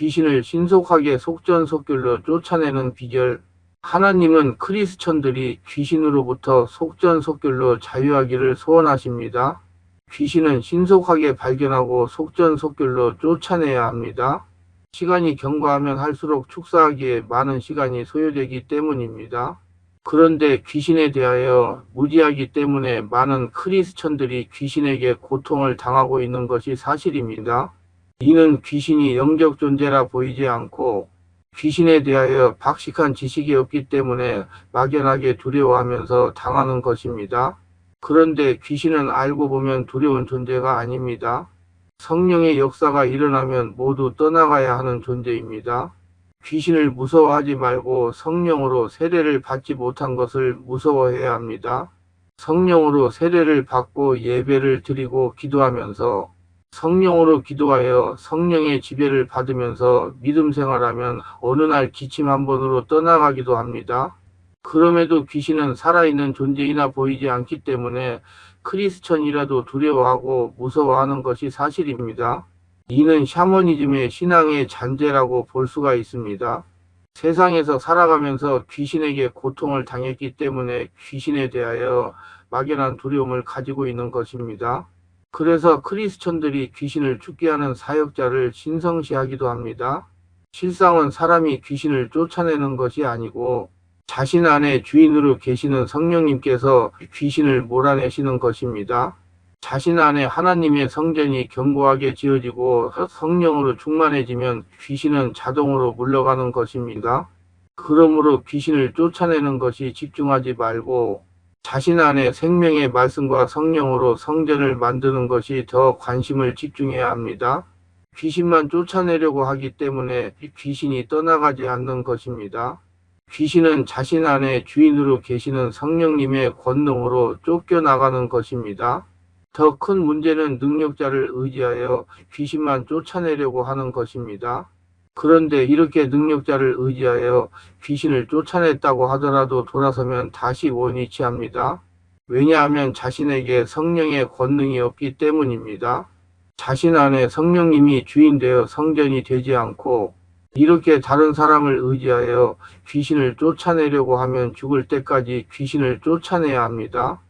귀신을 신속하게 속전속결로 쫓아내는 비결. 하나님은 크리스천들이 귀신으로부터 속전속결로 자유하기를 소원하십니다. 귀신은 신속하게 발견하고 속전속결로 쫓아내야 합니다. 시간이 경과하면 할수록 축사하기에 많은 시간이 소요되기 때문입니다. 그런데 귀신에 대하여 무지하기 때문에 많은 크리스천들이 귀신에게 고통을 당하고 있는 것이 사실입니다. 이는 귀신이 영적 존재라 보이지 않고 귀신에 대하여 박식한 지식이 없기 때문에 막연하게 두려워하면서 당하는 것입니다. 그런데 귀신은 알고 보면 두려운 존재가 아닙니다. 성령의 역사가 일어나면 모두 떠나가야 하는 존재입니다. 귀신을 무서워하지 말고 성령으로 세례를 받지 못한 것을 무서워해야 합니다. 성령으로 세례를 받고 예배를 드리고 기도하면서 성령으로 기도하여 성령의 지배를 받으면서 믿음 생활하면 어느 날 기침 한 번으로 떠나가기도 합니다. 그럼에도 귀신은 살아있는 존재이나 보이지 않기 때문에 크리스천이라도 두려워하고 무서워하는 것이 사실입니다. 이는 샤머니즘의 신앙의 잔재라고 볼 수가 있습니다. 세상에서 살아가면서 귀신에게 고통을 당했기 때문에 귀신에 대하여 막연한 두려움을 가지고 있는 것입니다. 그래서 크리스천들이 귀신을 죽게 하는 사역자를 신성시하기도 합니다. 실상은 사람이 귀신을 쫓아내는 것이 아니고 자신 안에 주인으로 계시는 성령님께서 귀신을 몰아내시는 것입니다. 자신 안에 하나님의 성전이 견고하게 지어지고 성령으로 충만해지면 귀신은 자동으로 물러가는 것입니다. 그러므로 귀신을 쫓아내는 것이 집중하지 말고 자신 안에 생명의 말씀과 성령으로 성전을 만드는 것이 더 관심을 집중해야 합니다. 귀신만 쫓아내려고 하기 때문에 귀신이 떠나가지 않는 것입니다. 귀신은 자신 안에 주인으로 계시는 성령님의 권능으로 쫓겨나가는 것입니다. 더 큰 문제는 능력자를 의지하여 귀신만 쫓아내려고 하는 것입니다. 그런데 이렇게 능력자를 의지하여 귀신을 쫓아냈다고 하더라도 돌아서면 다시 원위 취합니다. 왜냐하면 자신에게 성령의 권능이 없기 때문입니다. 자신 안에 성령님이 주인되어 성전이 되지 않고 이렇게 다른 사람을 의지하여 귀신을 쫓아내려고 하면 죽을 때까지 귀신을 쫓아내야 합니다.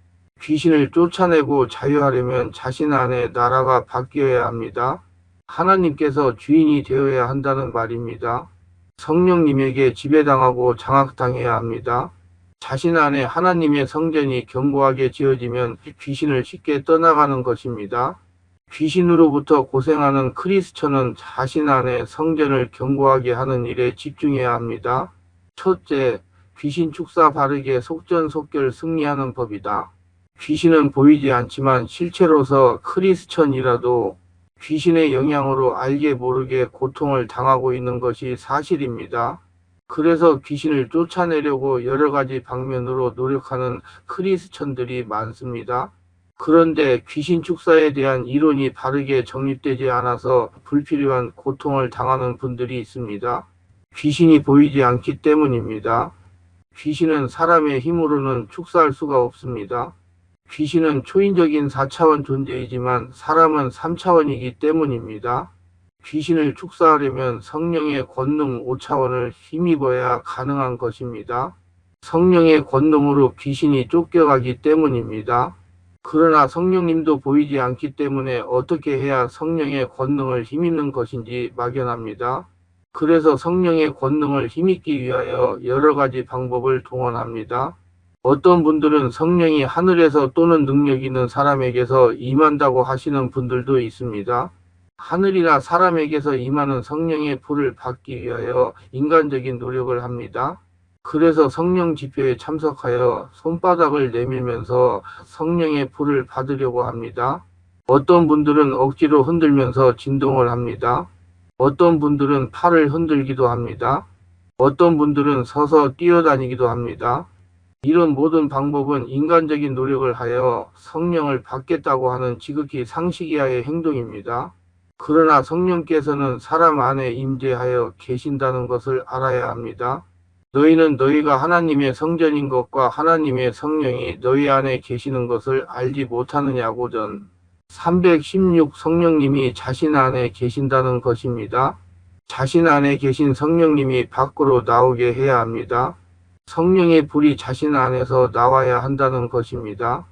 귀신을 쫓아내고 자유하려면 자신 안에 나라가 바뀌어야 합니다. 하나님께서 주인이 되어야 한다는 말입니다. 성령님에게 지배당하고 장악당해야 합니다. 자신 안에 하나님의 성전이 견고하게 지어지면 귀신을 쉽게 떠나가는 것입니다. 귀신으로부터 고생하는 크리스천은 자신 안에 성전을 견고하게 하는 일에 집중해야 합니다. 첫째, 귀신 축사 바르게 속전속결 승리하는 법이다. 귀신은 보이지 않지만 실체로서 크리스천이라도 귀신의 영향으로 알게 모르게 고통을 당하고 있는 것이 사실입니다. 그래서 귀신을 쫓아내려고 여러 가지 방면으로 노력하는 크리스천들이 많습니다. 그런데 귀신 축사에 대한 이론이 바르게 정립되지 않아서 불필요한 고통을 당하는 분들이 있습니다. 귀신이 보이지 않기 때문입니다. 귀신은 사람의 힘으로는 축사할 수가 없습니다. 귀신은 초인적인 4차원 존재이지만 사람은 3차원이기 때문입니다. 귀신을 축사하려면 성령의 권능 5차원을 힘입어야 가능한 것입니다. 성령의 권능으로 귀신이 쫓겨가기 때문입니다. 그러나 성령님도 보이지 않기 때문에 어떻게 해야 성령의 권능을 힘입는 것인지 막연합니다. 그래서 성령의 권능을 힘입기 위하여 여러 가지 방법을 동원합니다. 어떤 분들은 성령이 하늘에서 또는 능력 있는 사람에게서 임한다고 하시는 분들도 있습니다. 하늘이나 사람에게서 임하는 성령의 불을 받기 위하여 인간적인 노력을 합니다. 그래서 성령 집회에 참석하여 손바닥을 내밀면서 성령의 불을 받으려고 합니다. 어떤 분들은 억지로 흔들면서 진동을 합니다. 어떤 분들은 팔을 흔들기도 합니다. 어떤 분들은 서서 뛰어다니기도 합니다. 이런 모든 방법은 인간적인 노력을 하여 성령을 받겠다고 하는 지극히 상식이하의 행동입니다. 그러나 성령께서는 사람 안에 임재하여 계신다는 것을 알아야 합니다. 너희는 너희가 하나님의 성전인 것과 하나님의 성령이 너희 안에 계시는 것을 알지 못하느냐고. 전 316 성령님이 자신 안에 계신다는 것입니다. 자신 안에 계신 성령님이 밖으로 나오게 해야 합니다. 성령의 불이 자신 안에서 나와야 한다는 것입니다.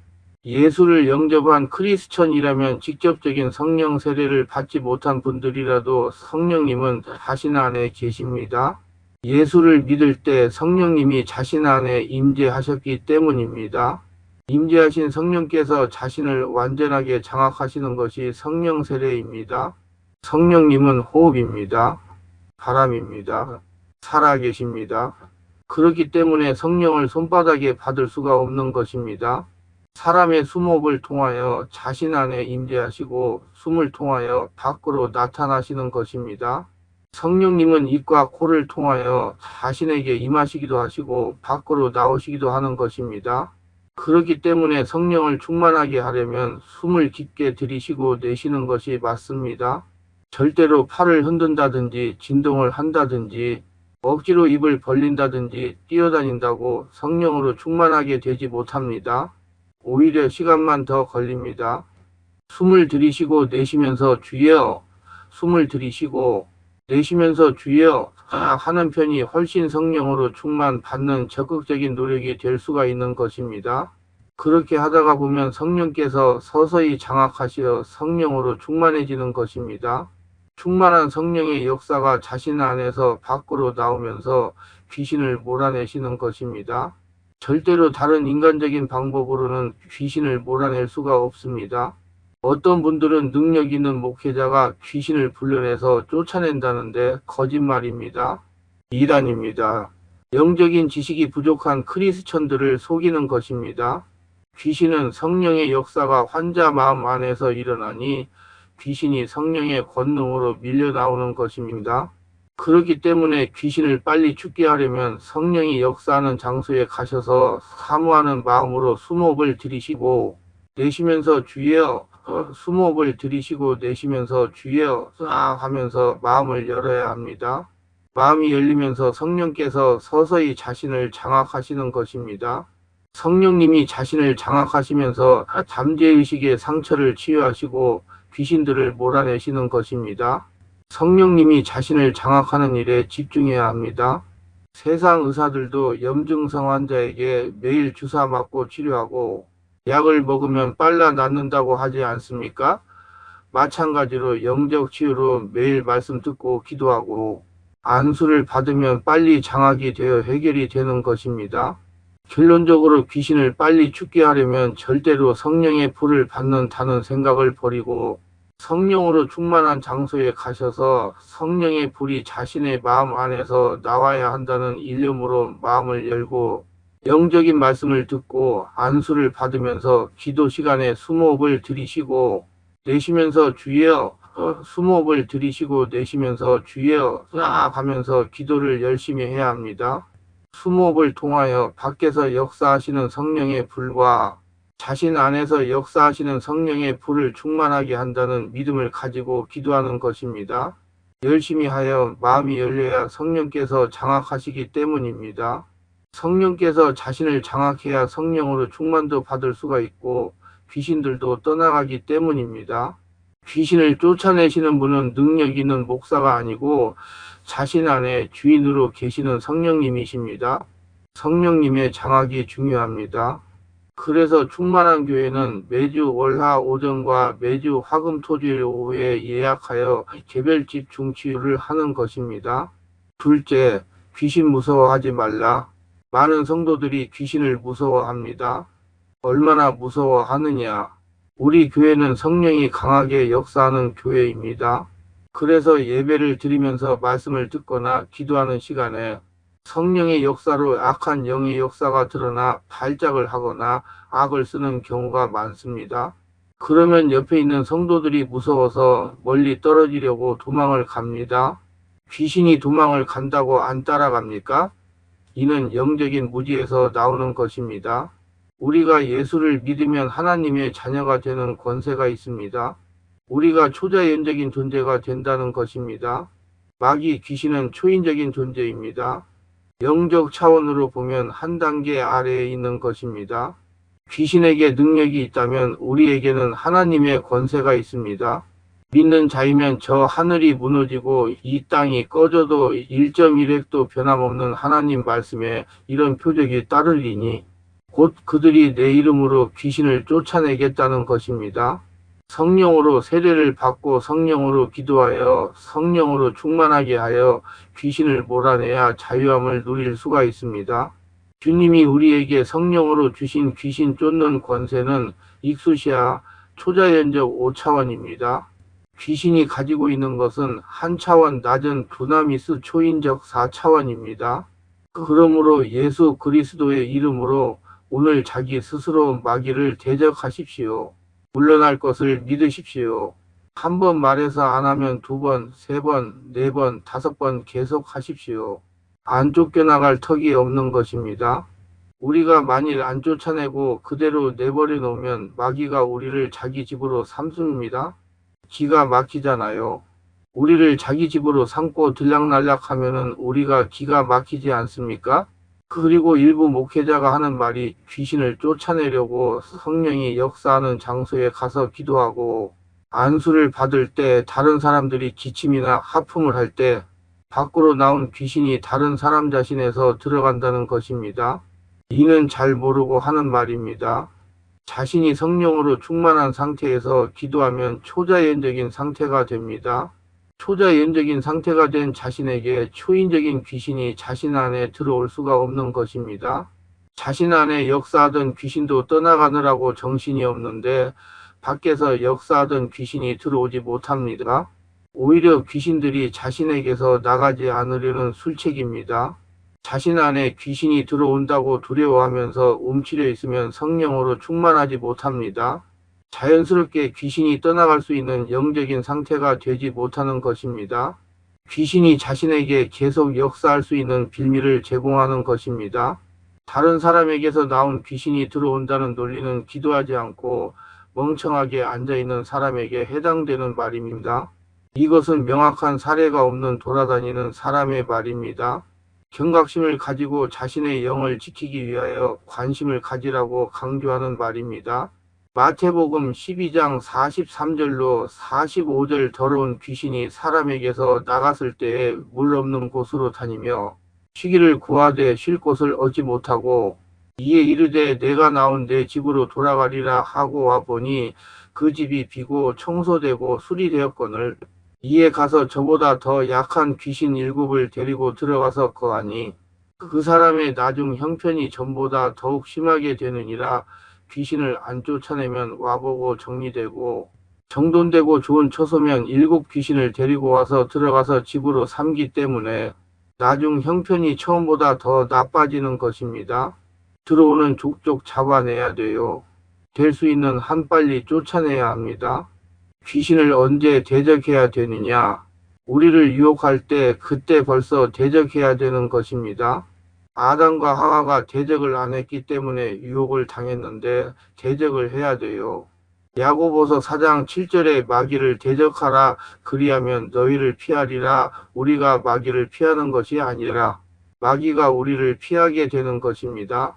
예수를 영접한 크리스천이라면 직접적인 성령 세례를 받지 못한 분들이라도 성령님은 자신 안에 계십니다. 예수를 믿을 때 성령님이 자신 안에 임재하셨기 때문입니다. 임재하신 성령께서 자신을 완전하게 장악하시는 것이 성령 세례입니다. 성령님은 호흡입니다. 바람입니다. 살아계십니다. 그렇기 때문에 성령을 손바닥에 받을 수가 없는 것입니다. 사람의 숨호흡을 통하여 자신 안에 임재하시고 숨을 통하여 밖으로 나타나시는 것입니다. 성령님은 입과 코를 통하여 자신에게 임하시기도 하시고 밖으로 나오시기도 하는 것입니다. 그렇기 때문에 성령을 충만하게 하려면 숨을 깊게 들이쉬고 내쉬는 것이 맞습니다. 절대로 팔을 흔든다든지 진동을 한다든지 억지로 입을 벌린다든지 뛰어다닌다고 성령으로 충만하게 되지 못합니다. 오히려 시간만 더 걸립니다. 숨을 들이쉬고 내쉬면서 주여, 숨을 들이쉬고 내쉬면서 주여 하는 편이 훨씬 성령으로 충만받는 적극적인 노력이 될 수가 있는 것입니다. 그렇게 하다가 보면 성령께서 서서히 장악하시어 성령으로 충만해지는 것입니다. 충만한 성령의 역사가 자신 안에서 밖으로 나오면서 귀신을 몰아내시는 것입니다. 절대로 다른 인간적인 방법으로는 귀신을 몰아낼 수가 없습니다. 어떤 분들은 능력 있는 목회자가 귀신을 불러내서 쫓아낸다는데 거짓말입니다. 이단입니다. 영적인 지식이 부족한 크리스천들을 속이는 것입니다. 귀신은 성령의 역사가 환자 마음 안에서 일어나니 귀신이 성령의 권능으로 밀려 나오는 것입니다. 그렇기 때문에 귀신을 빨리 죽게 하려면 성령이 역사하는 장소에 가셔서 사모하는 마음으로 숨호흡을 들이쉬고 내쉬면서 주여, 숨호흡을 들이쉬고 내쉬면서 주여 하면서 마음을 열어야 합니다. 마음이 열리면서 성령께서 서서히 자신을 장악하시는 것입니다. 성령님이 자신을 장악하시면서 잠재의식의 상처를 치유하시고 귀신들을 몰아내시는 것입니다. 성령님이 자신을 장악하는 일에 집중해야 합니다. 세상 의사들도 염증성 환자에게 매일 주사 맞고 치료하고 약을 먹으면 빨라 낫는다고 하지 않습니까? 마찬가지로 영적 치유로 매일 말씀 듣고 기도하고 안수를 받으면 빨리 장악이 되어 해결이 되는 것입니다. 결론적으로 귀신을 빨리 죽게 하려면 절대로 성령의 불을 받는다는 생각을 버리고 성령으로 충만한 장소에 가셔서 성령의 불이 자신의 마음 안에서 나와야 한다는 일념으로 마음을 열고 영적인 말씀을 듣고 안수를 받으면서 기도 시간에 숨호흡을 들이쉬고 내쉬면서 주여, 숨호흡을 들이쉬고 내쉬면서 주여 하면서 기도를 열심히 해야 합니다. 숨호흡을 통하여 밖에서 역사하시는 성령의 불과 자신 안에서 역사하시는 성령의 불을 충만하게 한다는 믿음을 가지고 기도하는 것입니다. 열심히 하여 마음이 열려야 성령께서 장악하시기 때문입니다. 성령께서 자신을 장악해야 성령으로 충만도 받을 수가 있고 귀신들도 떠나가기 때문입니다. 귀신을 쫓아내시는 분은 능력 있는 목사가 아니고 자신 안에 주인으로 계시는 성령님이십니다. 성령님의 장악이 중요합니다. 그래서 충만한 교회는 매주 월화 오전과 매주 화금 토주일 오후에 예약하여 개별 집중 치유를 하는 것입니다. 둘째, 귀신 무서워하지 말라. 많은 성도들이 귀신을 무서워합니다. 얼마나 무서워하느냐. 우리 교회는 성령이 강하게 역사하는 교회입니다. 그래서 예배를 드리면서 말씀을 듣거나 기도하는 시간에 성령의 역사로 악한 영의 역사가 드러나 발작을 하거나 악을 쓰는 경우가 많습니다. 그러면 옆에 있는 성도들이 무서워서 멀리 떨어지려고 도망을 갑니다. 귀신이 도망을 간다고 안 따라갑니까? 이는 영적인 무지에서 나오는 것입니다. 우리가 예수를 믿으면 하나님의 자녀가 되는 권세가 있습니다. 우리가 초자연적인 존재가 된다는 것입니다. 마귀 귀신은 초인적인 존재입니다. 영적 차원으로 보면 한 단계 아래에 있는 것입니다. 귀신에게 능력이 있다면 우리에게는 하나님의 권세가 있습니다. 믿는 자이면 저 하늘이 무너지고 이 땅이 꺼져도 1.1획도 변함없는 하나님 말씀에 이런 표적이 따르리니 곧 그들이 내 이름으로 귀신을 쫓아내겠다는 것입니다. 성령으로 세례를 받고 성령으로 기도하여 성령으로 충만하게 하여 귀신을 몰아내야 자유함을 누릴 수가 있습니다. 주님이 우리에게 성령으로 주신 귀신 쫓는 권세는 익수시아 초자연적 5차원입니다. 귀신이 가지고 있는 것은 한 차원 낮은 두나미스 초인적 4차원입니다. 그러므로 예수 그리스도의 이름으로 오늘 자기 스스로 마귀를 대적하십시오. 물러날 것을 믿으십시오. 한 번 말해서 안 하면 2번, 3번, 4번, 5번 계속 하십시오. 안 쫓겨나갈 턱이 없는 것입니다. 우리가 만일 안 쫓아내고 그대로 내버려 놓으면 마귀가 우리를 자기 집으로 삼습니다. 기가 막히잖아요. 우리를 자기 집으로 삼고 들락날락 하면은 우리가 기가 막히지 않습니까? 그리고 일부 목회자가 하는 말이 귀신을 쫓아내려고 성령이 역사하는 장소에 가서 기도하고 안수를 받을 때 다른 사람들이 기침이나 하품을 할 때 밖으로 나온 귀신이 다른 사람 자신에서 들어간다는 것입니다. 이는 잘 모르고 하는 말입니다. 자신이 성령으로 충만한 상태에서 기도하면 초자연적인 상태가 됩니다. 초자연적인 상태가 된 자신에게 초인적인 귀신이 자신 안에 들어올 수가 없는 것입니다. 자신 안에 역사하던 귀신도 떠나가느라고 정신이 없는데 밖에서 역사하던 귀신이 들어오지 못합니다. 오히려 귀신들이 자신에게서 나가지 않으려는 술책입니다. 자신 안에 귀신이 들어온다고 두려워하면서 움츠려 있으면 성령으로 충만하지 못합니다. 자연스럽게 귀신이 떠나갈 수 있는 영적인 상태가 되지 못하는 것입니다. 귀신이 자신에게 계속 역사할 수 있는 빌미를 제공하는 것입니다. 다른 사람에게서 나온 귀신이 들어온다는 논리는 기도하지 않고 멍청하게 앉아있는 사람에게 해당되는 말입니다. 이것은 명확한 사례가 없는 돌아다니는 사람의 말입니다. 경각심을 가지고 자신의 영을 지키기 위하여 관심을 가지라고 강조하는 말입니다. 마태복음 12장 43절로 45절 더러운 귀신이 사람에게서 나갔을 때에 물 없는 곳으로 다니며 쉬기를 구하되 쉴 곳을 얻지 못하고 이에 이르되 내가 나온 내 집으로 돌아가리라 하고 와보니 그 집이 비고 청소되고 수리되었거늘 이에 가서 저보다 더 약한 귀신 7을 데리고 들어가서 거하니 그 사람의 나중 형편이 전보다 더욱 심하게 되느니라. 귀신을 안 쫓아내면 와보고 정리되고 정돈되고 좋은 처소면 7 귀신을 데리고 와서 들어가서 집으로 삼기 때문에 나중 형편이 처음보다 더 나빠지는 것입니다. 들어오는 족족 잡아내야 돼요. 될 수 있는 한 빨리 쫓아내야 합니다. 귀신을 언제 대적해야 되느냐? 우리를 유혹할 때 그때 벌써 대적해야 되는 것입니다. 아담과 하와가 대적을 안 했기 때문에 유혹을 당했는데 대적을 해야 돼요. 야고보서 4장 7절에 마귀를 대적하라 그리하면 너희를 피하리라. 우리가 마귀를 피하는 것이 아니라 마귀가 우리를 피하게 되는 것입니다.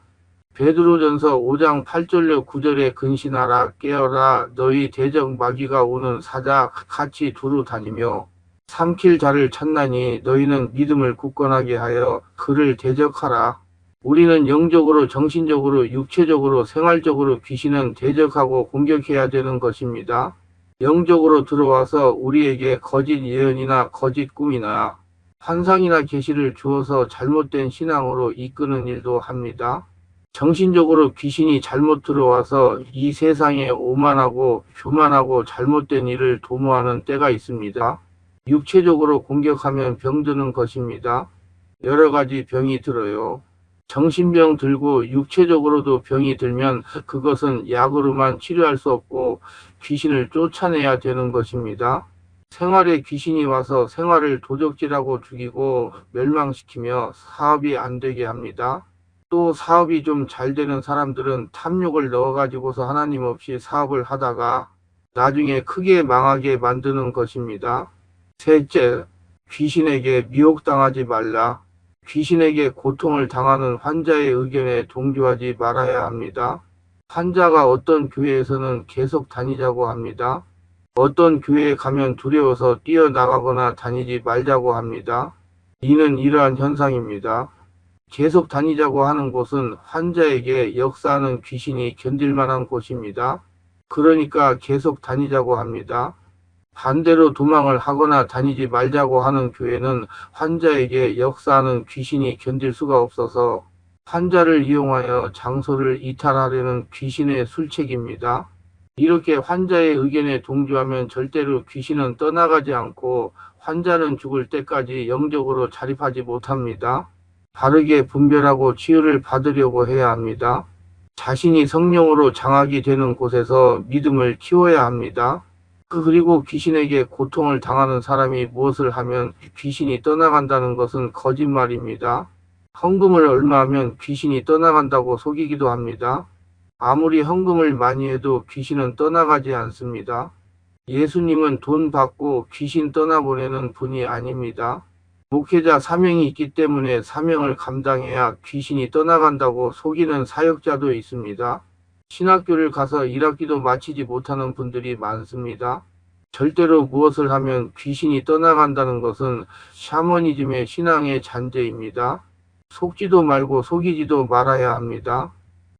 베드로전서 5장 8절로 9절에 근신하라 깨어라 너희 대적 마귀가 오는 사자 같이 두루 다니며 삼킬 자를 찾나니 너희는 믿음을 굳건하게 하여 그를 대적하라. 우리는 영적으로 정신적으로 육체적으로 생활적으로 귀신은 대적하고 공격해야 되는 것입니다. 영적으로 들어와서 우리에게 거짓 예언이나 거짓 꿈이나 환상이나 계시를 주어서 잘못된 신앙으로 이끄는 일도 합니다. 정신적으로 귀신이 잘못 들어와서 이 세상에 오만하고 교만하고 잘못된 일을 도모하는 때가 있습니다. 육체적으로 공격하면 병드는 것입니다. 여러 가지 병이 들어요. 정신병 들고 육체적으로도 병이 들면 그것은 약으로만 치료할 수 없고 귀신을 쫓아내야 되는 것입니다. 생활에 귀신이 와서 생활을 도적질하고 죽이고 멸망시키며 사업이 안 되게 합니다. 또 사업이 좀 잘 되는 사람들은 탐욕을 넣어가지고서 하나님 없이 사업을 하다가 나중에 크게 망하게 만드는 것입니다. 셋째, 귀신에게 미혹당하지 말라. 귀신에게 고통을 당하는 환자의 의견에 동조하지 말아야 합니다. 환자가 어떤 교회에서는 계속 다니자고 합니다. 어떤 교회에 가면 두려워서 뛰어나가거나 다니지 말자고 합니다. 이는 이러한 현상입니다. 계속 다니자고 하는 곳은 환자에게 역사하는 귀신이 견딜 만한 곳입니다. 그러니까 계속 다니자고 합니다. 반대로 도망을 하거나 다니지 말자고 하는 교회는 환자에게 역사하는 귀신이 견딜 수가 없어서 환자를 이용하여 장소를 이탈하려는 귀신의 술책입니다. 이렇게 환자의 의견에 동조하면 절대로 귀신은 떠나가지 않고 환자는 죽을 때까지 영적으로 자립하지 못합니다. 바르게 분별하고 치유를 받으려고 해야 합니다. 자신이 성령으로 장악이 되는 곳에서 믿음을 키워야 합니다. 그리고 귀신에게 고통을 당하는 사람이 무엇을 하면 귀신이 떠나간다는 것은 거짓말입니다. 헌금을 얼마 하면 귀신이 떠나간다고 속이기도 합니다. 아무리 헌금을 많이 해도 귀신은 떠나가지 않습니다. 예수님은 돈 받고 귀신 떠나보내는 분이 아닙니다. 목회자 사명이 있기 때문에 사명을 감당해야 귀신이 떠나간다고 속이는 사역자도 있습니다. 신학교를 가서 1학기도 마치지 못하는 분들이 많습니다. 절대로 무엇을 하면 귀신이 떠나간다는 것은 샤머니즘의 신앙의 잔재입니다. 속지도 말고 속이지도 말아야 합니다.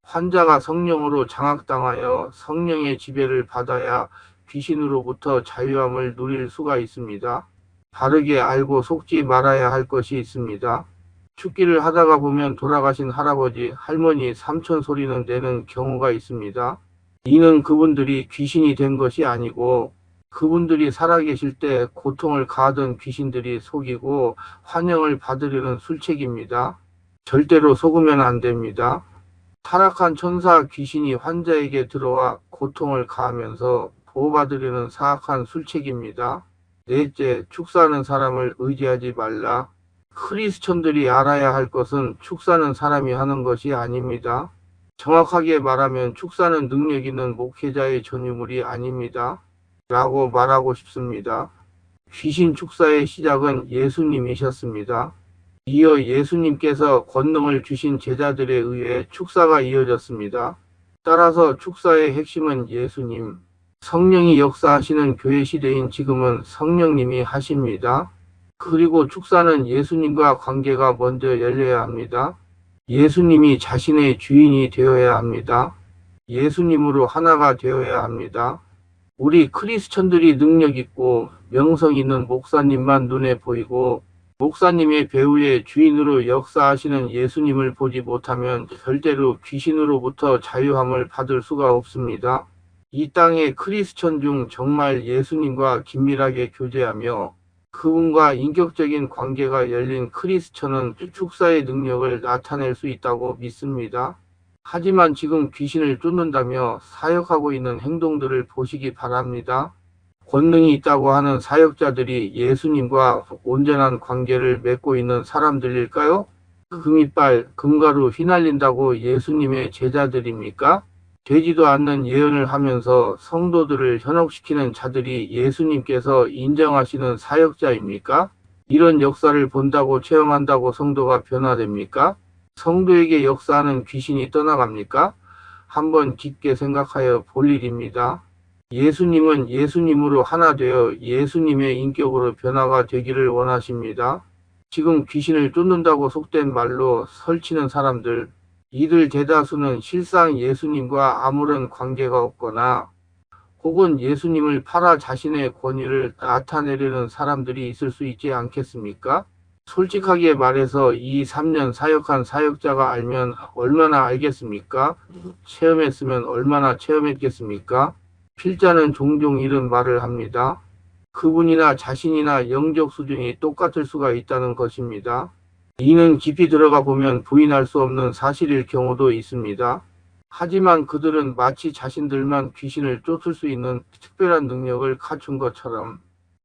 환자가 성령으로 장악당하여 성령의 지배를 받아야 귀신으로부터 자유함을 누릴 수가 있습니다. 바르게 알고 속지 말아야 할 것이 있습니다. 축기를 하다가 보면 돌아가신 할아버지, 할머니, 삼촌 소리는 내는 경우가 있습니다. 이는 그분들이 귀신이 된 것이 아니고 그분들이 살아계실 때 고통을 가하던 귀신들이 속이고 환영을 받으려는 술책입니다. 절대로 속으면 안 됩니다. 타락한 천사 귀신이 환자에게 들어와 고통을 가하면서 보호받으려는 사악한 술책입니다. 넷째, 축사하는 사람을 의지하지 말라. 크리스천들이 알아야 할 것은 축사는 사람이 하는 것이 아닙니다. 정확하게 말하면 축사는 능력 있는 목회자의 전유물이 아닙니다. 라고 말하고 싶습니다. 귀신 축사의 시작은 예수님이셨습니다. 이어 예수님께서 권능을 주신 제자들에 의해 축사가 이어졌습니다. 따라서 축사의 핵심은 예수님, 성령이 역사하시는 교회 시대인 지금은 성령님이 하십니다. 그리고 축사는 예수님과 관계가 먼저 열려야 합니다. 예수님이 자신의 주인이 되어야 합니다. 예수님으로 하나가 되어야 합니다. 우리 크리스천들이 능력 있고 명성 있는 목사님만 눈에 보이고 목사님의 배후의 주인으로 역사하시는 예수님을 보지 못하면 절대로 귀신으로부터 자유함을 받을 수가 없습니다. 이 땅의 크리스천 중 정말 예수님과 긴밀하게 교제하며 그분과 인격적인 관계가 열린 크리스천은 축사의 능력을 나타낼 수 있다고 믿습니다. 하지만 지금 귀신을 쫓는다며 사역하고 있는 행동들을 보시기 바랍니다. 권능이 있다고 하는 사역자들이 예수님과 온전한 관계를 맺고 있는 사람들일까요? 금이빨, 금가루 휘날린다고 예수님의 제자들입니까? 되지도 않는 예언을 하면서 성도들을 현혹시키는 자들이 예수님께서 인정하시는 사역자입니까? 이런 역사를 본다고 체험한다고 성도가 변화됩니까? 성도에게 역사하는 귀신이 떠나갑니까? 한번 깊게 생각하여 볼 일입니다. 예수님은 예수님으로 하나 되어 예수님의 인격으로 변화가 되기를 원하십니다. 지금 귀신을 쫓는다고 속된 말로 설치는 사람들, 이들 대다수는 실상 예수님과 아무런 관계가 없거나 혹은 예수님을 팔아 자신의 권위를 나타내려는 사람들이 있을 수 있지 않겠습니까? 솔직하게 말해서 2, 3년 사역한 사역자가 알면 얼마나 알겠습니까? 체험했으면 얼마나 체험했겠습니까? 필자는 종종 이런 말을 합니다. 그분이나 자신이나 영적 수준이 똑같을 수가 있다는 것입니다. 이는 깊이 들어가 보면 부인할 수 없는 사실일 경우도 있습니다. 하지만 그들은 마치 자신들만 귀신을 쫓을 수 있는 특별한 능력을 갖춘 것처럼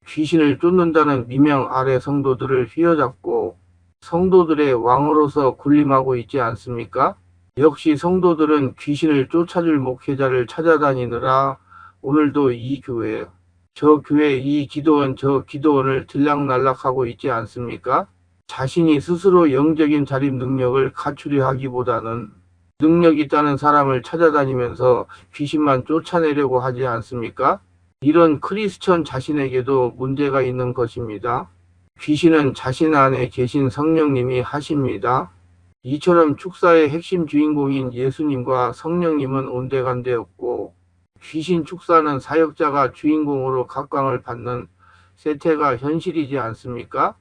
귀신을 쫓는다는 미명 아래 성도들을 휘어잡고 성도들의 왕으로서 군림하고 있지 않습니까? 역시 성도들은 귀신을 쫓아줄 목회자를 찾아다니느라 오늘도 이 교회, 저 교회, 이 기도원, 저 기도원을 들락날락하고 있지 않습니까? 자신이 스스로 영적인 자립 능력을 갖추려 하기보다는 능력 있다는 사람을 찾아다니면서 귀신만 쫓아내려고 하지 않습니까? 이런 크리스천 자신에게도 문제가 있는 것입니다. 귀신은 자신 안에 계신 성령님이 하십니다. 이처럼 축사의 핵심 주인공인 예수님과 성령님은 온데간데없고 귀신 축사는 사역자가 주인공으로 각광을 받는 세태가 현실이지 않습니까?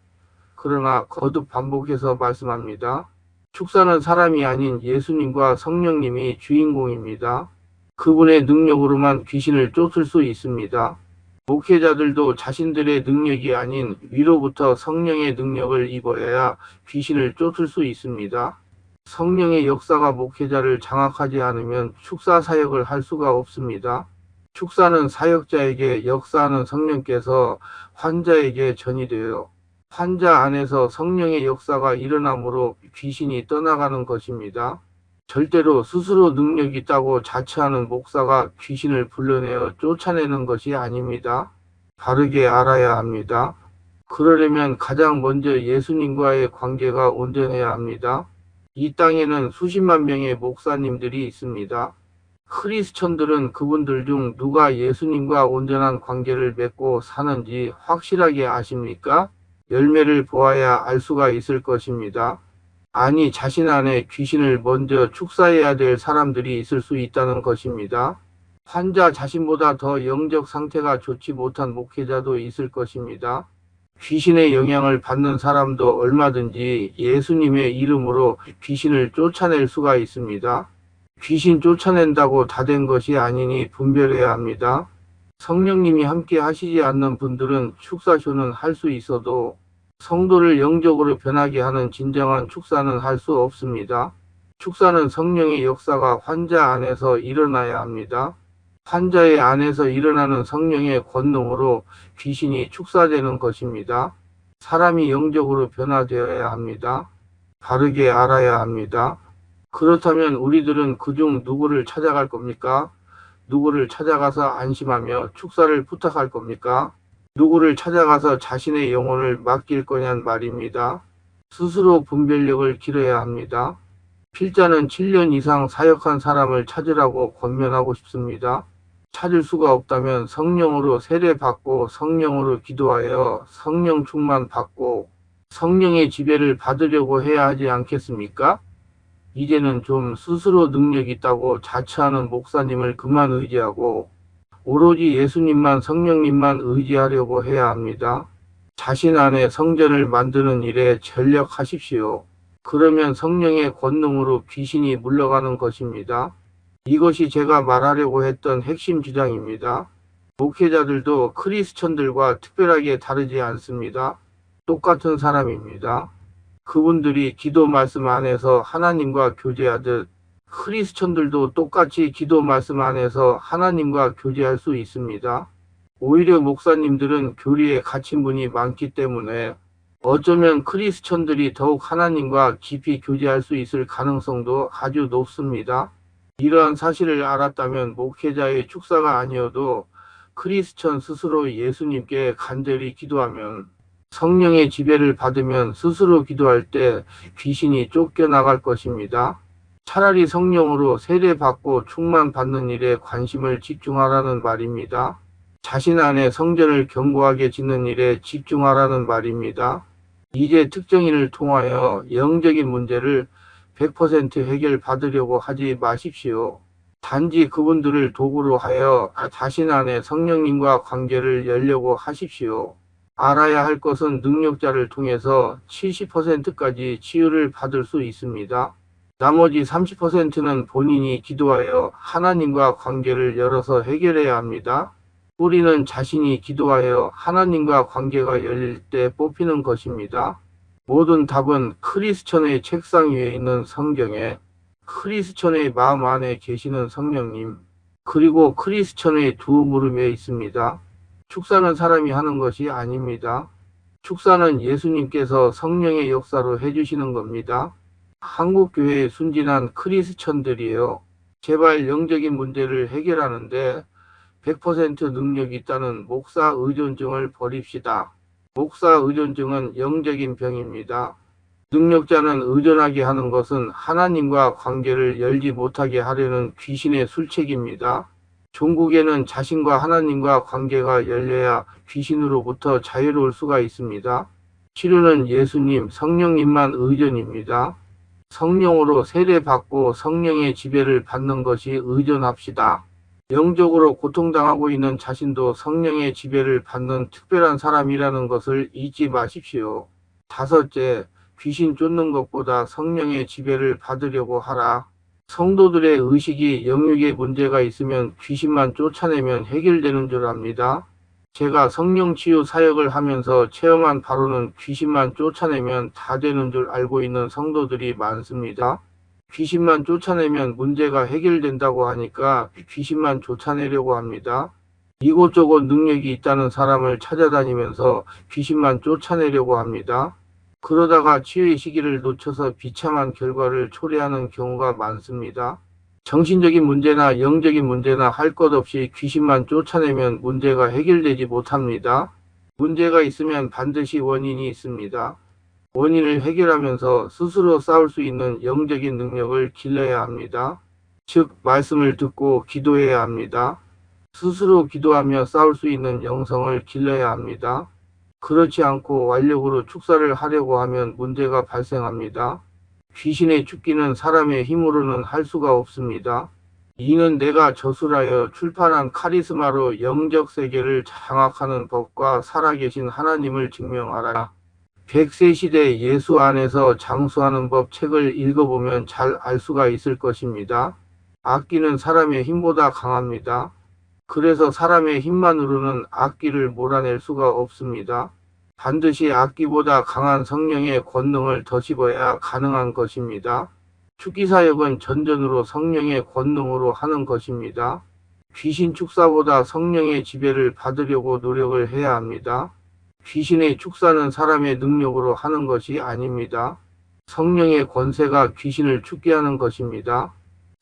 그러나 거듭 반복해서 말씀합니다. 축사는 사람이 아닌 예수님과 성령님이 주인공입니다. 그분의 능력으로만 귀신을 쫓을 수 있습니다. 목회자들도 자신들의 능력이 아닌 위로부터 성령의 능력을 입어야 귀신을 쫓을 수 있습니다. 성령의 역사가 목회자를 장악하지 않으면 축사 사역을 할 수가 없습니다. 축사는 사역자에게 역사하는 성령께서 환자에게 전이되어 환자 안에서 성령의 역사가 일어나므로 귀신이 떠나가는 것입니다. 절대로 스스로 능력이 있다고 자처하는 목사가 귀신을 불러내어 쫓아내는 것이 아닙니다. 바르게 알아야 합니다. 그러려면 가장 먼저 예수님과의 관계가 온전해야 합니다. 이 땅에는 수십만 명의 목사님들이 있습니다. 크리스천들은 그분들 중 누가 예수님과 온전한 관계를 맺고 사는지 확실하게 아십니까? 열매를 보아야 알 수가 있을 것입니다. 아니, 자신 안에 귀신을 먼저 축사해야 될 사람들이 있을 수 있다는 것입니다. 환자 자신보다 더 영적 상태가 좋지 못한 목회자도 있을 것입니다. 귀신의 영향을 받는 사람도 얼마든지 예수님의 이름으로 귀신을 쫓아낼 수가 있습니다. 귀신 쫓아낸다고 다 된 것이 아니니 분별해야 합니다. 성령님이 함께 하시지 않는 분들은 축사쇼는 할 수 있어도 성도를 영적으로 변하게 하는 진정한 축사는 할 수 없습니다. 축사는 성령의 역사가 환자 안에서 일어나야 합니다. 환자의 안에서 일어나는 성령의 권능으로 귀신이 축사되는 것입니다. 사람이 영적으로 변화되어야 합니다. 바르게 알아야 합니다. 그렇다면 우리들은 그중 누구를 찾아갈 겁니까? 누구를 찾아가서 안심하며 축사를 부탁할 겁니까? 누구를 찾아가서 자신의 영혼을 맡길 거냔 말입니다. 스스로 분별력을 기르어야 합니다. 필자는 7년 이상 사역한 사람을 찾으라고 권면하고 싶습니다. 찾을 수가 없다면 성령으로 세례받고 성령으로 기도하여 성령 충만 받고 성령의 지배를 받으려고 해야 하지 않겠습니까? 이제는 좀 스스로 능력 있다고 자처하는 목사님을 그만 의지하고 오로지 예수님만 성령님만 의지하려고 해야 합니다. 자신 안에 성전을 만드는 일에 전력하십시오. 그러면 성령의 권능으로 귀신이 물러가는 것입니다. 이것이 제가 말하려고 했던 핵심 주장입니다. 목회자들도 크리스천들과 특별하게 다르지 않습니다. 똑같은 사람입니다. 그분들이 기도 말씀 안에서 하나님과 교제하듯 크리스천들도 똑같이 기도 말씀 안에서 하나님과 교제할 수 있습니다. 오히려 목사님들은 교리에 갇힌 분이 많기 때문에 어쩌면 크리스천들이 더욱 하나님과 깊이 교제할 수 있을 가능성도 아주 높습니다. 이러한 사실을 알았다면 목회자의 축사가 아니어도 크리스천 스스로 예수님께 간절히 기도하면 성령의 지배를 받으면 스스로 기도할 때 귀신이 쫓겨나갈 것입니다. 차라리 성령으로 세례받고 충만받는 일에 관심을 집중하라는 말입니다. 자신 안에 성전을 견고하게 짓는 일에 집중하라는 말입니다. 이제 특정인을 통하여 영적인 문제를 100% 해결받으려고 하지 마십시오. 단지 그분들을 도구로 하여 자신 안에 성령님과 관계를 열려고 하십시오. 알아야 할 것은 능력자를 통해서 70%까지 치유를 받을 수 있습니다. 나머지 30%는 본인이 기도하여 하나님과 관계를 열어서 해결해야 합니다. 뿌리는 자신이 기도하여 하나님과 관계가 열릴 때 뽑히는 것입니다. 모든 답은 크리스천의 책상 위에 있는 성경에 크리스천의 마음 안에 계시는 성령님 그리고 크리스천의 두 무릎에 있습니다. 축사는 사람이 하는 것이 아닙니다. 축사는 예수님께서 성령의 역사로 해주시는 겁니다. 한국교회에 순진한 크리스천들이에요. 제발 영적인 문제를 해결하는데 100% 능력이 있다는 목사 의존증을 버립시다. 목사 의존증은 영적인 병입니다. 능력자는 의존하게 하는 것은 하나님과 관계를 열지 못하게 하려는 귀신의 술책입니다. 종국에는 자신과 하나님과 관계가 열려야 귀신으로부터 자유로울 수가 있습니다. 치료는 예수님, 성령님만 의존입니다. 성령으로 세례받고 성령의 지배를 받는 것이 의존합시다. 영적으로 고통당하고 있는 자신도 성령의 지배를 받는 특별한 사람이라는 것을 잊지 마십시오. 다섯째, 귀신 쫓는 것보다 성령의 지배를 받으려고 하라. 성도들의 의식이 영육에 문제가 있으면 귀신만 쫓아내면 해결되는 줄 압니다. 제가 성령치유 사역을 하면서 체험한 바로는 귀신만 쫓아내면 다 되는 줄 알고 있는 성도들이 많습니다. 귀신만 쫓아내면 문제가 해결된다고 하니까 귀신만 쫓아내려고 합니다. 이곳저곳 능력이 있다는 사람을 찾아다니면서 귀신만 쫓아내려고 합니다. 그러다가 치유의 시기를 놓쳐서 비참한 결과를 초래하는 경우가 많습니다. 정신적인 문제나 영적인 문제나 할 것 없이 귀신만 쫓아내면 문제가 해결되지 못합니다. 문제가 있으면 반드시 원인이 있습니다. 원인을 해결하면서 스스로 싸울 수 있는 영적인 능력을 길러야 합니다. 즉, 말씀을 듣고 기도해야 합니다. 스스로 기도하며 싸울 수 있는 영성을 길러야 합니다. 그렇지 않고 완력으로 축사를 하려고 하면 문제가 발생합니다. 귀신의 죽기는 사람의 힘으로는 할 수가 없습니다. 이는 내가 저술하여 출판한 카리스마로 영적 세계를 장악하는 법과 살아계신 하나님을 증명하라. 100세 시대 예수 안에서 장수하는 법 책을 읽어보면 잘 알 수가 있을 것입니다. 악기는 사람의 힘보다 강합니다. 그래서 사람의 힘만으로는 악기를 몰아낼 수가 없습니다. 반드시 악기보다 강한 성령의 권능을 더입어야 가능한 것입니다. 축기사역은 전전으로 성령의 권능으로 하는 것입니다. 귀신 축사보다 성령의 지배를 받으려고 노력을 해야 합니다. 귀신의 축사는 사람의 능력으로 하는 것이 아닙니다. 성령의 권세가 귀신을 죽게 하는 것입니다.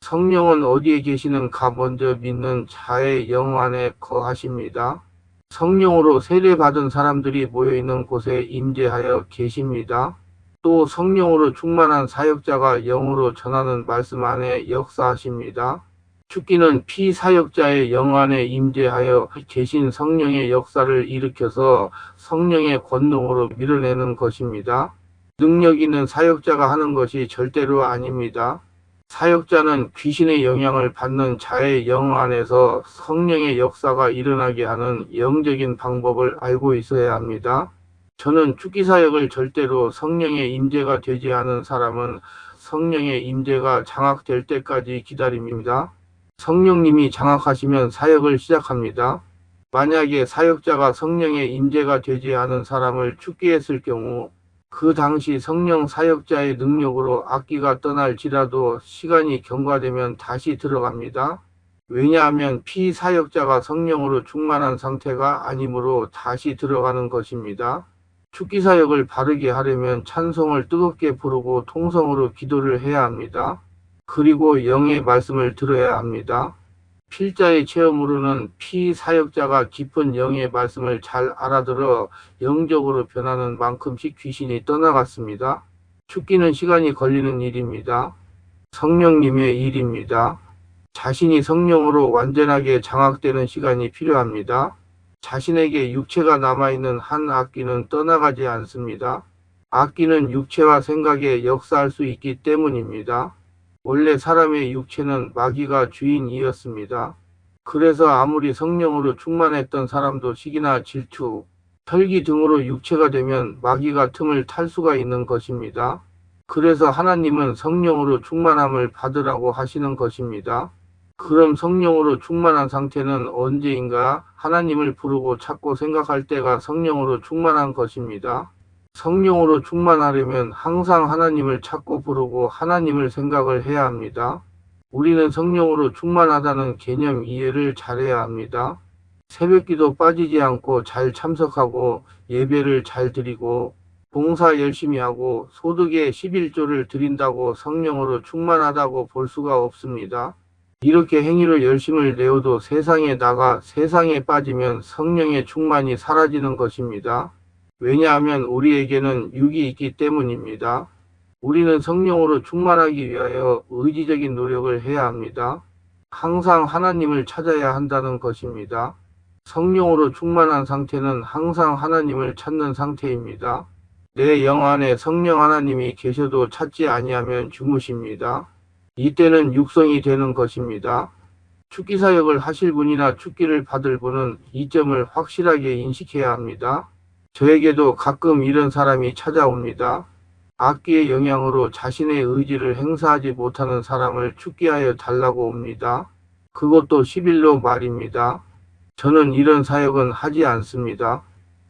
성령은 어디에 계시는가 먼저 믿는 자의 영 안에 거하십니다. 성령으로 세례받은 사람들이 모여있는 곳에 임재하여 계십니다. 또 성령으로 충만한 사역자가 영으로 전하는 말씀 안에 역사하십니다. 죽기는 피사역자의 영 안에 임재하여 계신 성령의 역사를 일으켜서 성령의 권능으로 밀어내는 것입니다. 능력 있는 사역자가 하는 것이 절대로 아닙니다. 사역자는 귀신의 영향을 받는 자의 영 안에서 성령의 역사가 일어나게 하는 영적인 방법을 알고 있어야 합니다. 저는 축기사역을 절대로 성령의 임재가 되지 않은 사람은 성령의 임재가 장악될 때까지 기다립니다. 성령님이 장악하시면 사역을 시작합니다. 만약에 사역자가 성령의 임재가 되지 않은 사람을 축기했을 경우 그 당시 성령 사역자의 능력으로 악기가 떠날지라도 시간이 경과되면 다시 들어갑니다. 왜냐하면 피사역자가 성령으로 충만한 상태가 아니므로 다시 들어가는 것입니다. 축기사역을 바르게 하려면 찬송을 뜨겁게 부르고 통성으로 기도를 해야 합니다. 그리고 영의 말씀을 들어야 합니다. 필자의 체험으로는 피사역자가 깊은 영의 말씀을 잘 알아들어 영적으로 변하는 만큼씩 귀신이 떠나갔습니다. 죽기는 시간이 걸리는 일입니다. 성령님의 일입니다. 자신이 성령으로 완전하게 장악되는 시간이 필요합니다. 자신에게 육체가 남아있는 한 악기는 떠나가지 않습니다. 악기는 육체와 생각에 역사할 수 있기 때문입니다. 원래 사람의 육체는 마귀가 주인이었습니다. 그래서 아무리 성령으로 충만했던 사람도 시기나 질투, 혈기 등으로 육체가 되면 마귀가 틈을 탈 수가 있는 것입니다. 그래서 하나님은 성령으로 충만함을 받으라고 하시는 것입니다. 그럼 성령으로 충만한 상태는 언제인가? 하나님을 부르고 찾고 생각할 때가 성령으로 충만한 것입니다. 성령으로 충만하려면 항상 하나님을 찾고 부르고 하나님을 생각을 해야 합니다. 우리는 성령으로 충만하다는 개념 이해를 잘해야 합니다. 새벽기도 빠지지 않고 잘 참석하고 예배를 잘 드리고 봉사 열심히 하고 소득의 11조를 드린다고 성령으로 충만하다고 볼 수가 없습니다. 이렇게 행위로 열심을 내어도 세상에 나가 세상에 빠지면 성령의 충만이 사라지는 것입니다. 왜냐하면 우리에게는 육이 있기 때문입니다. 우리는 성령으로 충만하기 위하여 의지적인 노력을 해야 합니다. 항상 하나님을 찾아야 한다는 것입니다. 성령으로 충만한 상태는 항상 하나님을 찾는 상태입니다. 내 영 안에 성령 하나님이 계셔도 찾지 아니하면 주무십니다. 이때는 육성이 되는 것입니다. 축기 사역을 하실 분이나 축기를 받을 분은 이 점을 확실하게 인식해야 합니다. 저에게도 가끔 이런 사람이 찾아옵니다. 악기의 영향으로 자신의 의지를 행사하지 못하는 사람을 축기하여 달라고 옵니다. 그것도 10일로 말입니다. 저는 이런 사역은 하지 않습니다.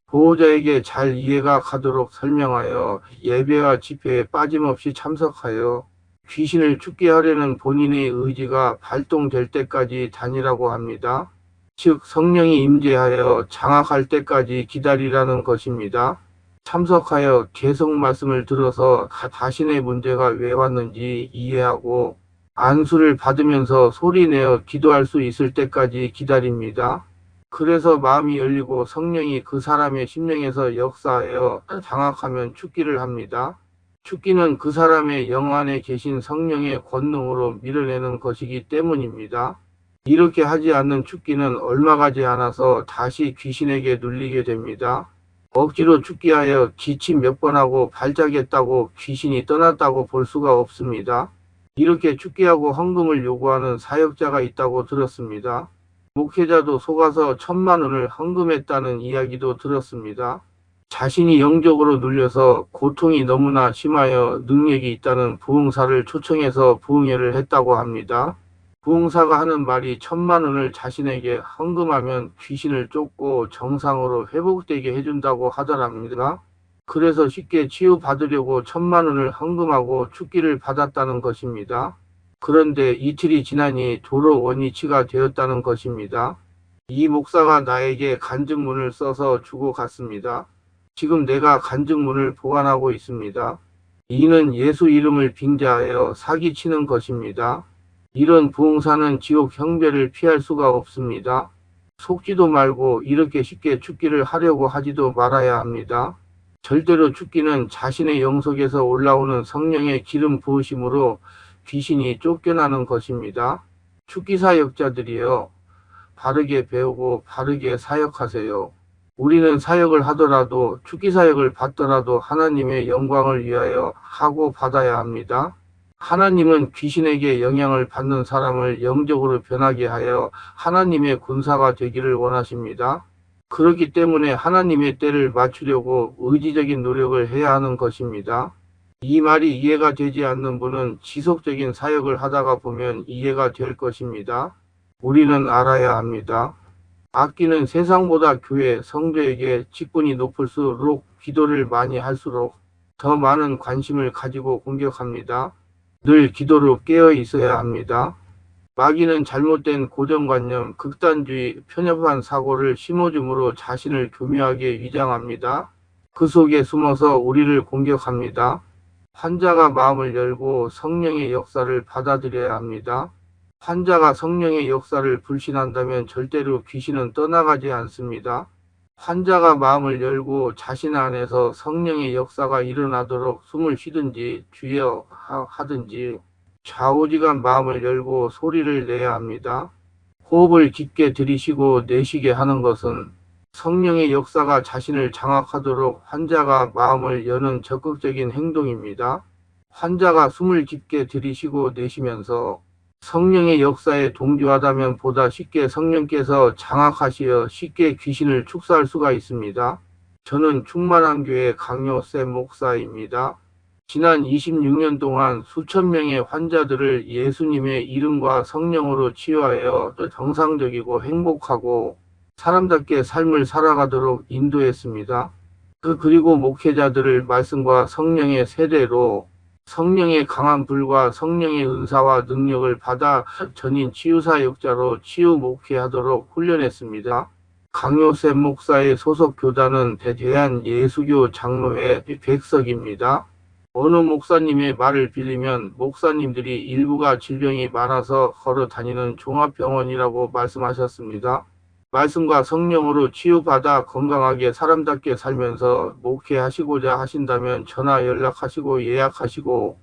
보호자에게 잘 이해가 가도록 설명하여 예배와 집회에 빠짐없이 참석하여 귀신을 축기하려는 본인의 의지가 발동될 때까지 다니라고 합니다. 즉 성령이 임재하여 장악할 때까지 기다리라는 것입니다. 참석하여 계속 말씀을 들어서 자신의 문제가 왜 왔는지 이해하고 안수를 받으면서 소리내어 기도할 수 있을 때까지 기다립니다. 그래서 마음이 열리고 성령이 그 사람의 심령에서 역사하여 장악하면 축기를 합니다. 축기는 그 사람의 영 안에 계신 성령의 권능으로 밀어내는 것이기 때문입니다. 이렇게 하지 않는 축기는 얼마 가지 않아서 다시 귀신에게 눌리게 됩니다. 억지로 축기하여 기침 몇 번 하고 발작했다고 귀신이 떠났다고 볼 수가 없습니다. 이렇게 축기하고 헌금을 요구하는 사역자가 있다고 들었습니다. 목회자도 속아서 1,000만 원을 헌금했다는 이야기도 들었습니다. 자신이 영적으로 눌려서 고통이 너무나 심하여 능력이 있다는 부흥사를 초청해서 부흥회를 했다고 합니다. 부흥사가 하는 말이 1,000만 원을 자신에게 헌금하면 귀신을 쫓고 정상으로 회복되게 해준다고 하더랍니다. 그래서 쉽게 치유받으려고 1,000만 원을 헌금하고 축기를 받았다는 것입니다. 그런데 이틀이 지나니 도로 원위치가 되었다는 것입니다. 이 목사가 나에게 간증문을 써서 주고 갔습니다. 지금 내가 간증문을 보관하고 있습니다. 이는 예수 이름을 빙자하여 사기치는 것입니다. 이런 부흥사는 지옥 형벌을 피할 수가 없습니다. 속지도 말고 이렇게 쉽게 축기를 하려고 하지도 말아야 합니다. 절대로 축기는 자신의 영속에서 올라오는 성령의 기름 부으심으로 귀신이 쫓겨나는 것입니다. 축기 사역자들이여, 바르게 배우고 바르게 사역하세요. 우리는 사역을 하더라도 축기 사역을 받더라도 하나님의 영광을 위하여 하고 받아야 합니다. 하나님은 귀신에게 영향을 받는 사람을 영적으로 변하게 하여 하나님의 군사가 되기를 원하십니다. 그렇기 때문에 하나님의 때를 맞추려고 의지적인 노력을 해야 하는 것입니다. 이 말이 이해가 되지 않는 분은 지속적인 사역을 하다가 보면 이해가 될 것입니다. 우리는 알아야 합니다. 악기는 세상보다 교회, 성도에게 직분이 높을수록 기도를 많이 할수록 더 많은 관심을 가지고 공격합니다. 늘 기도로 깨어 있어야 합니다. 마귀는 잘못된 고정관념, 극단주의, 편협한 사고를 심어줌으로 자신을 교묘하게 위장합니다. 그 속에 숨어서 우리를 공격합니다. 환자가 마음을 열고 성령의 역사를 받아들여야 합니다. 환자가 성령의 역사를 불신한다면 절대로 귀신은 떠나가지 않습니다. 환자가 마음을 열고 자신 안에서 성령의 역사가 일어나도록 숨을 쉬든지 주여 하든지 좌우지간 마음을 열고 소리를 내야 합니다. 호흡을 깊게 들이쉬고 내쉬게 하는 것은 성령의 역사가 자신을 장악하도록 환자가 마음을 여는 적극적인 행동입니다. 환자가 숨을 깊게 들이쉬고 내쉬면서 성령의 역사에 동조하다면 보다 쉽게 성령께서 장악하시어 쉽게 귀신을 축사할 수가 있습니다. 저는 충만한 교회 강요쌤 목사입니다. 지난 26년 동안 수천 명의 환자들을 예수님의 이름과 성령으로 치유하여 정상적이고 행복하고 사람답게 삶을 살아가도록 인도했습니다. 그리고 목회자들을 말씀과 성령의 세례로 성령의 강한 불과 성령의 은사와 능력을 받아 전인 치유사역자로 치유 목회하도록 훈련했습니다. 강요셉 목사의 소속 교단은 대한예수교 장로회 백석입니다. 어느 목사님의 말을 빌리면 목사님들이 일부가 질병이 많아서 걸어 다니는 종합병원이라고 말씀하셨습니다. 말씀과 성령으로 치유받아 건강하게 사람답게 살면서 목회하시고자 하신다면 전화 연락하시고 예약하시고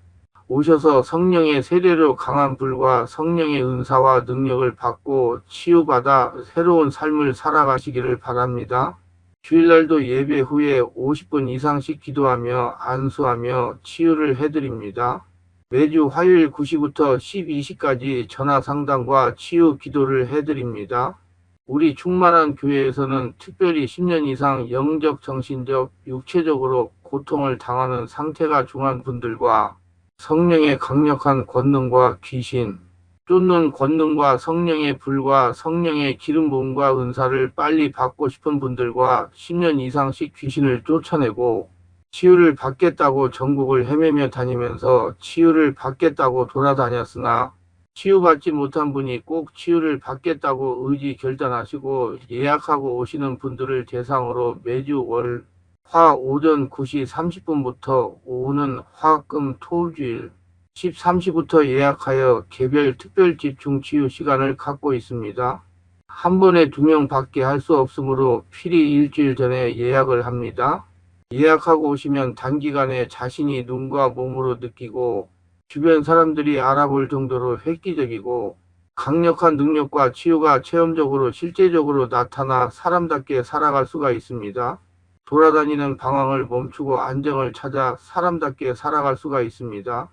오셔서 성령의 세례로 강한 불과 성령의 은사와 능력을 받고 치유받아 새로운 삶을 살아가시기를 바랍니다. 주일날도 예배 후에 50분 이상씩 기도하며 안수하며 치유를 해드립니다. 매주 화요일 9시부터 12시까지 전화 상담과 치유 기도를 해드립니다. 우리 충만한 교회에서는 특별히 10년 이상 영적, 정신적, 육체적으로 고통을 당하는 상태가 중한 분들과 성령의 강력한 권능과 귀신, 쫓는 권능과 성령의 불과 성령의 기름 부음과 은사를 빨리 받고 싶은 분들과 10년 이상씩 귀신을 쫓아내고 치유를 받겠다고 전국을 헤매며 다니면서 치유를 받겠다고 돌아다녔으나 치유받지 못한 분이 꼭 치유를 받겠다고 의지 결단하시고 예약하고 오시는 분들을 대상으로 매주 월, 화 오전 9시 30분부터 오후는 화, 금, 토, 주일 13시부터 예약하여 개별 특별 집중 치유 시간을 갖고 있습니다. 한 번에 2명 밖에 할 수 없으므로 필히 일주일 전에 예약을 합니다. 예약하고 오시면 단기간에 자신이 눈과 몸으로 느끼고 주변 사람들이 알아볼 정도로 획기적이고 강력한 능력과 치유가 체험적으로 실제적으로 나타나 사람답게 살아갈 수가 있습니다. 돌아다니는 방황을 멈추고 안정을 찾아 사람답게 살아갈 수가 있습니다.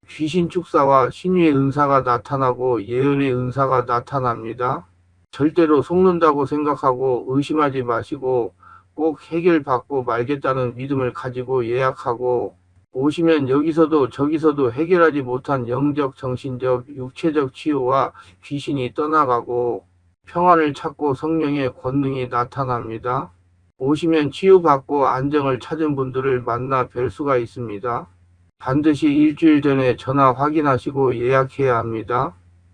귀신 축사와 신유의 은사가 나타나고 예언의 은사가 나타납니다. 절대로 속는다고 생각하고 의심하지 마시고 꼭 해결받고 말겠다는 믿음을 가지고 예약하고 오시면 여기서도 저기서도 해결하지 못한 영적, 정신적, 육체적 치유와 귀신이 떠나가고 평안을 찾고 성령의 권능이 나타납니다. 오시면 치유받고 안정을 찾은 분들을 만나 뵐 수가 있습니다. 반드시 일주일 전에 전화 확인하시고 예약해야 합니다.